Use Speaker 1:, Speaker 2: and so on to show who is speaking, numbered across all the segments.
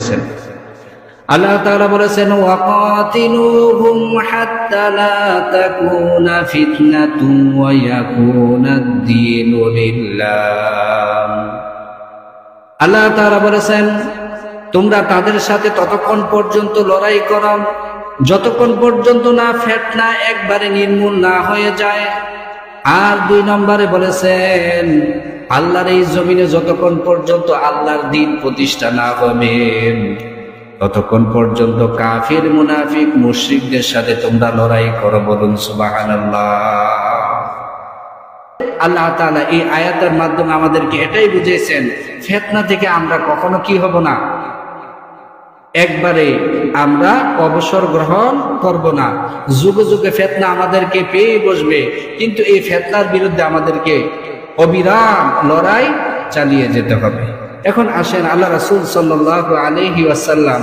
Speaker 1: গেছেন। আল্লাহ তাআলা বলেছেন ওয়াকাতিলুহুম হাত্তা লা তাকুনা ফিতনাতুন ওয়া ইয়াকুনাদ-দীনু লিল্লাহ। আল্লাহ তাআলা বলেছেন তোমরা তাদের সাথে ততক্ষণ পর্যন্ত লড়াই করো যতক্ষণ পর্যন্ত না ফিতনা একবারে নির্মূল না হয়ে যায়। আর 2 নম্বরে বলেছেন আল্লাহর এই জমিনে যতক্ষণ পর্যন্ত আল্লাহর দ্বীন প্রতিষ্ঠা না হবে ততক্ষণ পর্যন্ত কাফির মুনাফিক মুশরিকদের সাথে তোমরা লড়াই করো। বলুন সুবহানাল্লাহ। আল্লাহ তাআলা এই আয়াতের মাধ্যমে আমাদেরকে এটাই বুঝিয়েছেন ফিতনা থেকে আমরা কখনো কি হব না, একবারে আমরা অবসর গ্রহণ করব না। যুগে যুগে ফিতনা আমাদেরকে পেয়ে বসবে, কিন্তু এই ফিতনার বিরুদ্ধে আমাদেরকে অবিরাম লড়াই চালিয়ে যেতে হবে। এখন আসেন আল্লাহ রাসূল সাল্লাল্লাহু আলাইহি ওয়াসাল্লাম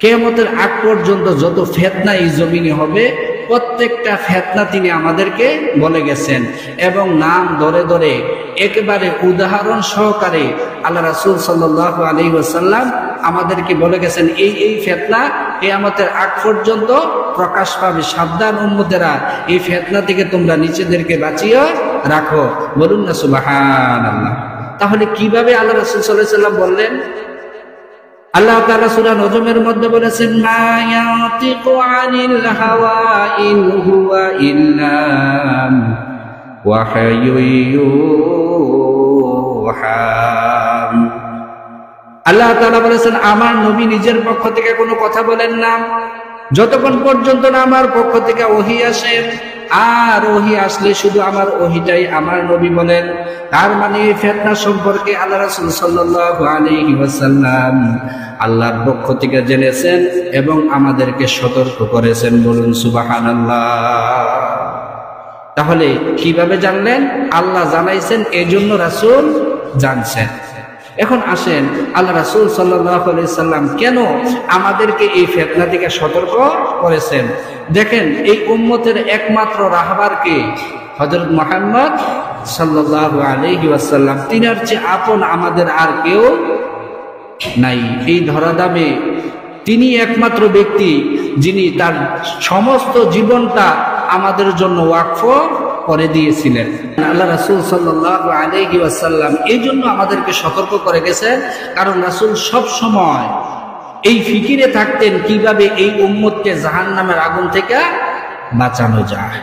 Speaker 1: কিয়ামতের আগ পর্যন্ত যত ফিতনা এই জমিনে হবে প্রত্যেকটা ফিতনা তিনি আমাদেরকে বলে গেছেন এবং নাম ধরে ধরে একেবারে উদাহরণ সহকারে আল্লাহ রাসূল সাল্লাল্লাহু আলাইহি ওয়াসাল্লাম আমাদেরকে বলে গেছেন এই এই ফিতনা কিয়ামতের আগ পর্যন্ত প্রকাশ পাবে। সাবধান উম্মতেরা, এই ফিতনা থেকে তোমরা নিজেদেরকে বাঁচিয়ে রাখো। বলুন না সুবহানাল্লাহ। তাহলে কিভাবে আল্লাহ রাসূল সাল্লাল্লাহু আলাইহি ওয়াসাল্লাম বললেন? আল্লাহ তাআলা সূরা নজমের মধ্যে বলেছেন মা ইয়াতিকু আনিল হাওয়া ইন হুয়া ইল্লা ওয়াহায়ুন ইউহা। আল্লাহ তাআলা বলেছেন আমার নবী নিজের পক্ষ থেকে কোনো কথা বলেন না যতক্ষণ পর্যন্ত না আমার পক্ষ থেকে ওহী আসে, আর ওহী আসলে শুধু আমার ওহীটাই আমার নবী বলেন। তার মানে ফিতনা সম্পর্কে আল্লাহ রাসূল সাল্লাল্লাহু আলাইহি ওয়াসাল্লাম আল্লাহর পক্ষ থেকে জেনেছেন এবং আমাদেরকে সতর্ক করেছেন। বলুন সুবহানাল্লাহ। তাহলে কিভাবে জানলেন? আল্লাহ জানাইছেন, এজন্য রাসূল জানছেন। এখন আসেন আল্লাহ রাসূল সাল্লাল্লাহু আলাইহি সাল্লাম কেন আমাদেরকে এই ফিতনা থেকে সতর্ক করেছেন? দেখেন এই উম্মতের একমাত্র রাহবার কে? হযরত মুহাম্মদ সাল্লাল্লাহু আলাইহি ওয়াসাল্লাম। তিনার চেয়ে আপন আমাদের আর কেউ নাই এই ধরাধামে। তিনি একমাত্র ব্যক্তি যিনি তার সমস্ত জীবনটা আমাদের জন্য ওয়াকফ করে দিয়েছিলেন। আল্লাহ রাসূল সাল্লাল্লাহু আলাইহি ওয়াসাল্লাম এই জন্য আমাদেরকে সতর্ক করে গেছেন, কারণ রাসূল সব সময় এই ফিকিরে থাকতেন কিভাবে এই উম্মতকে জাহান্নামের আগুন থেকে বাঁচানো যায়।